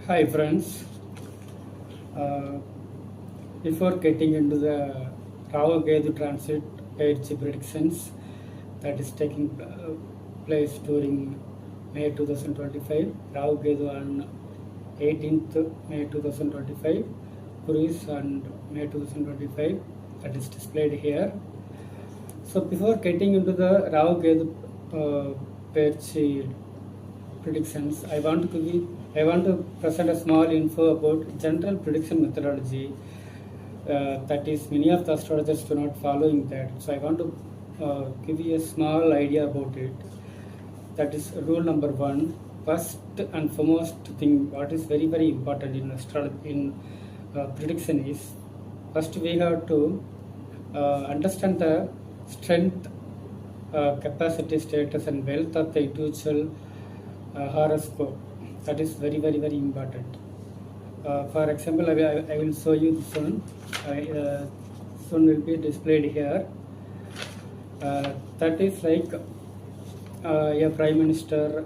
Hi friends, uh, before getting into the Rahu Ketu transit page predictions that is taking place during May 2025, Rahu Ketu on 18th May 2025, Puris on May 2025, that is displayed here. So before getting into the Rahu Ketu page predictions, I want to present a small info about general prediction methodology. That is, many of the astrologers do not following that. So I want to give you a small idea about it. That is rule number one. First and foremost thing, what is very important in astrology in prediction is, first we have to understand the strength, capacity, status, and wealth of the individual horoscope. That is very important. For example, I will show you this one. Soon will be displayed here. That is like a prime minister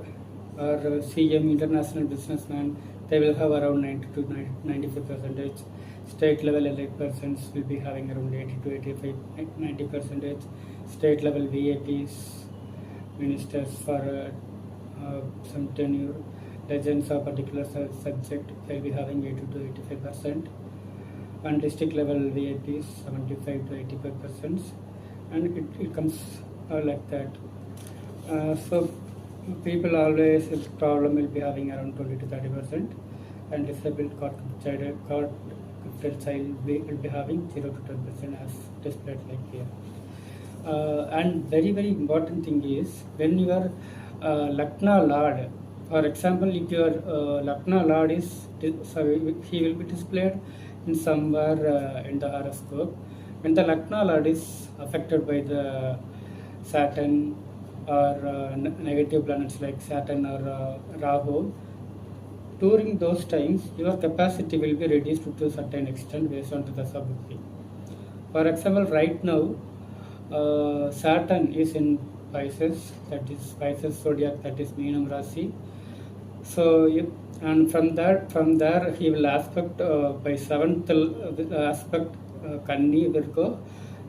or CM, international businessman. They will have around 90 to 95%. State level elected persons will be having around 80 to 85, 90%. State level VIPs, ministers for some tenure, legends of particular subject, they'll be having 80 to 85%, and district level VIPs 75 to 85%, and it comes like that. So people always, the problem will be having around 20 to 30%, and disabled child will be having 0 to 10% as displayed like here. And very important thing is, when your Lakna Lord, for example, if your Lakna Lord is, he will be displayed in somewhere in the horoscope. When the Lakna Lord is affected by the Saturn or negative planets like Saturn or Rahu, during those times your capacity will be reduced to a certain extent based on the Dasa Bhukti. For example, right now Saturn is in Pisces, that is Pisces zodiac, that is Meenam Rasi. So, and from there he will aspect by 7th aspect Kanni Virgo,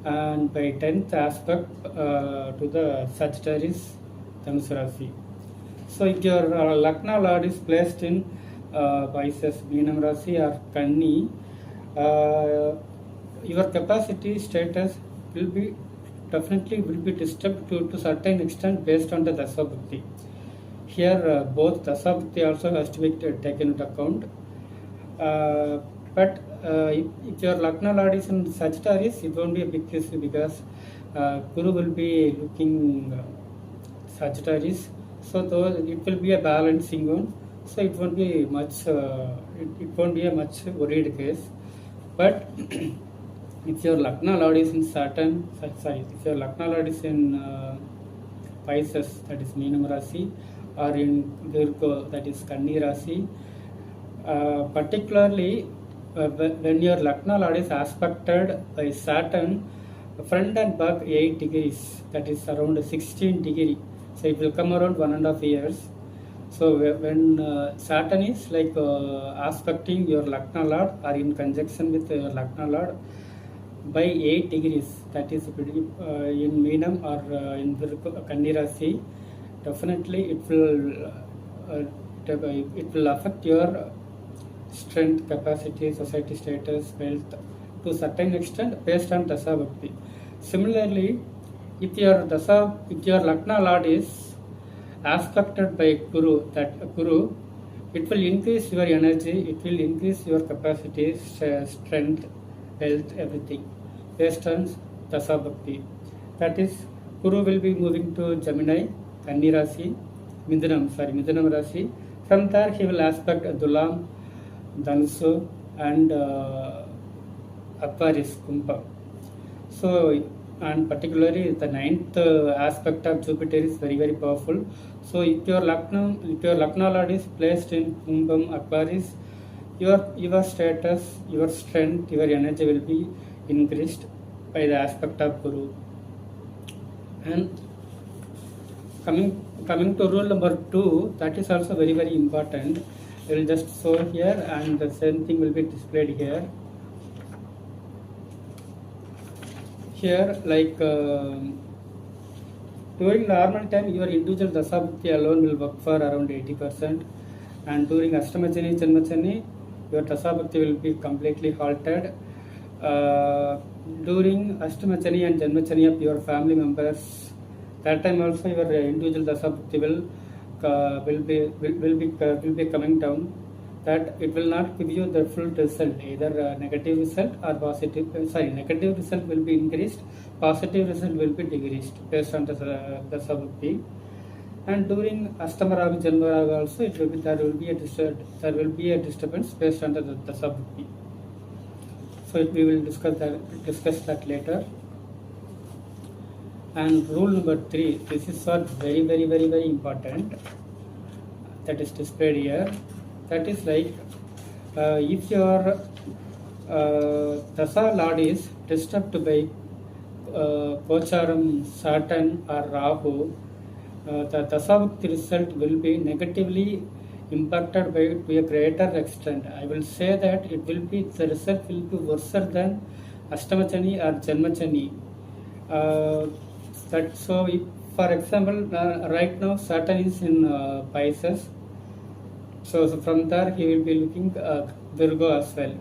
and by 10th aspect to the Sagittarius Dhanus Rasi. So if your Lakna Lord is placed in Pisces, Meenam Rasi or Kanni, your capacity status will be disturbed to certain extent based on the Dasa Bhukti. Here both Dasa Bhukti also has to be taken into account. But if your Lakna Lord is in Sagittarius, it won't be a big issue because Guru will be looking Sagittarius. So though it will be a balancing one, so it won't be much. It won't be a much worried case. But if your Lakna Lord is in Saturn, if your Lakna Lord is in Pisces, that is Meenam Rasi, or in Virgo, that is Kanni Rasi, particularly when your Lakna Lord is aspected by Saturn, front and back 8 degrees, that is around 16 degrees. So it will come around 1.5 years. So when Saturn is like aspecting your Lakna Lord or in conjunction with your Lakna Lord by 8 degrees, that is in Meenam or in Kanni Rasi, definitely it will affect your strength, capacity, society status, wealth to a certain extent based on Dasa Bhakti. Similarly, if your Lakna Lord is aspected by Guru, it will increase your energy, it will increase your capacity, strength, health, everything based on Dasa Bhakti. That is, Guru will be moving to Gemini, Kanni Rasi, Midhunam Rasi. From there he will aspect Dhulam, Dhanusu, and Aquarius, Kumbha. So, and particularly the 9th aspect of Jupiter is very powerful. So if your Lakna Lord is placed in Kumbham, Aquarius, your status, your strength, your energy will be increased by the aspect of Guru. And coming coming to rule number 2, that is also very very important. I will just show here and the same thing will be displayed here. Here like during normal time your individual dasabhukti alone will work for around 80%, and during Astamachani Janmachani your dasabhukti will be completely halted. During Astamachani and Janmachani of your family members, that time also your individual dasabhukti will be coming down. That it will not give you the full result, either negative result or positive. Negative result will be increased, positive result will be decreased based on the dasabhukti. And during Astamaraga Janmaraga also there will be a disturbance based on the dasabhukti. So we will discuss that later. And rule number 3, this is what very very very very important, that is displayed here. That is like if your Dasa Lord is disturbed by Gocharam, Saturn or Rahu, the Dasabhukti result will be negatively impacted to a greater extent. I will say that the result will be worse than Astamachani or Janmachani. So if, for example, right now Saturn is in Pisces, so from there he will be looking Virgo as well.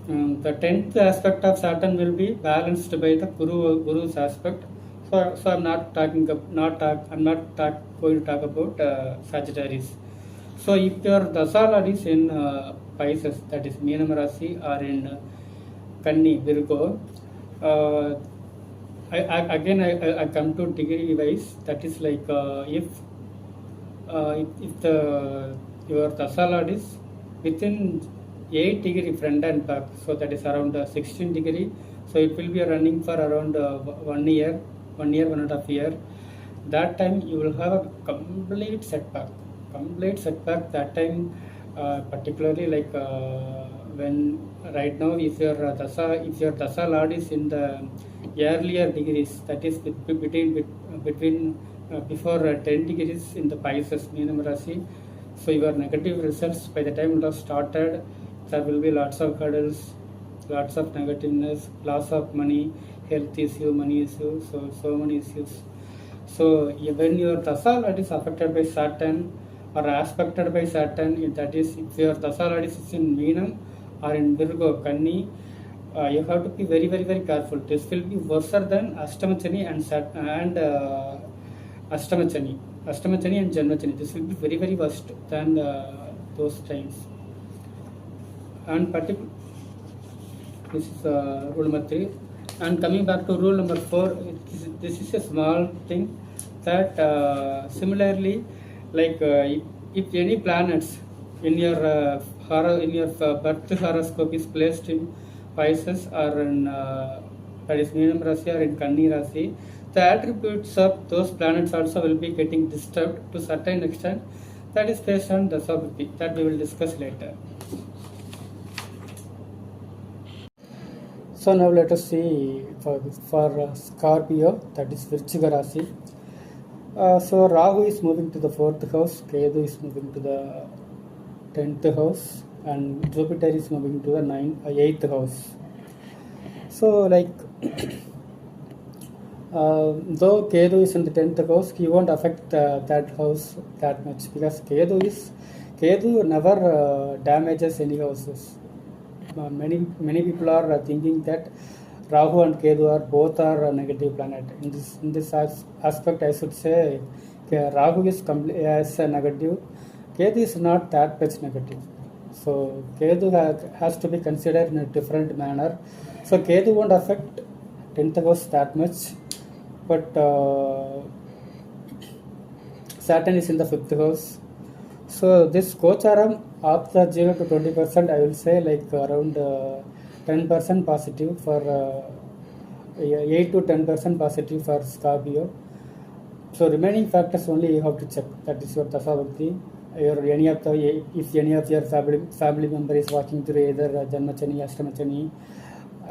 The 10th aspect of Saturn will be balanced by the Guru's aspect. So I'm not going to talk about Sagittarius. So if your Dasa Lord is in Pisces, that is Meenam Rasi, or in Kanni, Virgo, I come to degree wise. That is like if your Dasa Lord is within 8 degree front and back, so that is around 16 degree. So it will be running for around 1 year, 1.5 years. That time you will have a complete setback. That time, particularly like when right now, if your Dasa Lord is in the earlier degrees, that is between before 10 degrees in the Pisces Meenam Rasi, so your negative results by the time it has started, there will be lots of hurdles, lots of negativeness, loss of money, health issue, money issue, so many issues. So when your Dasa Lord is affected by Saturn or aspected by Saturn, that is if your Dasa Lord is in Meenam or in Virgo, Kanni, you have to be very very very careful. This will be worse than Astamachani and Astamachani and Janmachani. This will be very very worst than those times. And this is rule number 3. And coming back to rule number 4, this is a small thing that similarly, like if any planets in your birth horoscope is placed in Pisces or in that is Meenam Rasi or in Kanni Rasi, the attributes of those planets also will be getting disturbed to certain extent. That is based on the Dasabhukti, that we will discuss later. So now let us see for Scorpio, that is Virchiga Rasi. So Rahu is moving to the 4th house, Ketu is moving to the 10th house, and Jupiter is moving to the 8th house. So like though Ketu is in the 10th house, he won't affect that house that much, because Ketu never damages any houses. Many people are thinking that Rahu and Ketu both are a negative planet. In this aspect, I should say Rahu is as a negative. Ketu is not that much negative. So Ketu has to be considered in a different manner. So Ketu won't affect 10th house that much, but Saturn is in the 5th house. So this Gocharam of the 0 to 20%, I will say like around 10% positive for 8 to 10% positive for Scorpio. So remaining factors only you have to check. That is your Dasabhukti. If any of your family member is walking through either Janmachani, Astamachani,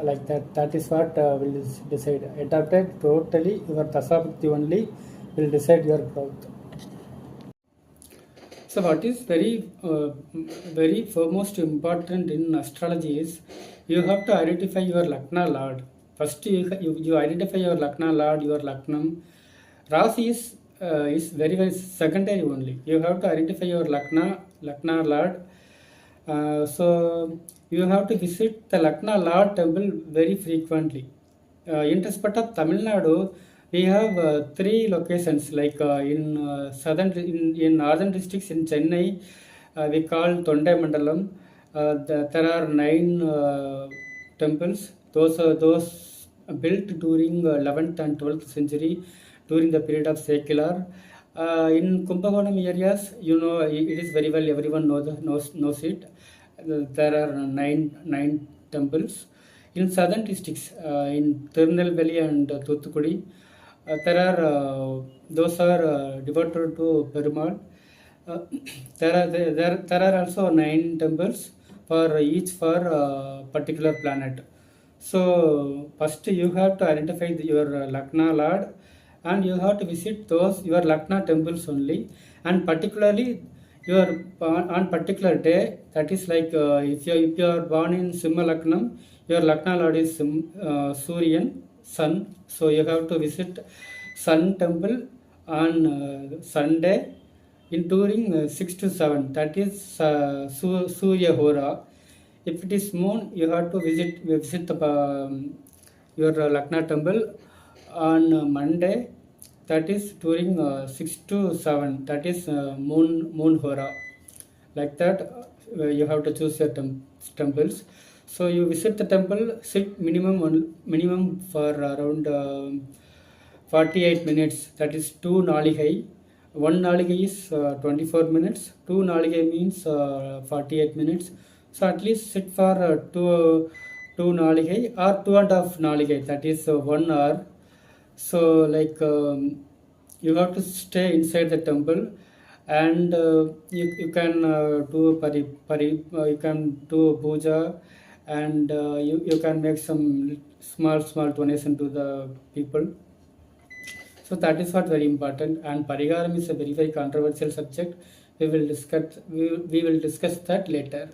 like that is what will decide. Adapted totally your Dasabhukti only will decide your growth. So what is very foremost important in astrology is you have to identify your Lakna Lord. First, you identify your Lakna Lord, your Laknam. Rasi is very secondary only. You have to identify your Lakna Lord. So you have to visit the Lakna Lord temple very frequently. In respect of Tamil Nadu, we have three locations like in in northern districts in Chennai, we call Tondai Mandalam. There are nine temples. Those built during 11th and 12th century during the period of secular. In Kumbakonam areas, you know it is very well. Everyone knows it. There are nine temples. In southern districts, in Tirunelveli and Thuthukudi, those are devoted to Perumal. Uh, there are also nine temples for each for particular planet. So first you have to identify your Lakna Lord, and you have to visit those your Lakna temples only, and particularly your on particular day. That is like if you are born in Simha Laknam, your Lakna Lord is Suryan, Sun. So you have to visit Sun temple on Sunday in during 6 to 7. That is Surya Hora. If it is moon, you have to visit the, your Lakna temple on Monday. That is during 6 to 7. That is moon Hora. Like that, you have to choose your temples. So you visit the temple, sit minimum for around 48 minutes. That is 2 naligai. 1 naligai is 24 minutes. 2 naligai means 48 minutes. So at least sit for 2 naligai or 2.5 naligai. That is 1 hour. So like you have to stay inside the temple, and you can do you can do puja, and you can make some small donation to the people. So that is what very important. And Parigaram is a very controversial subject. We will discuss that later.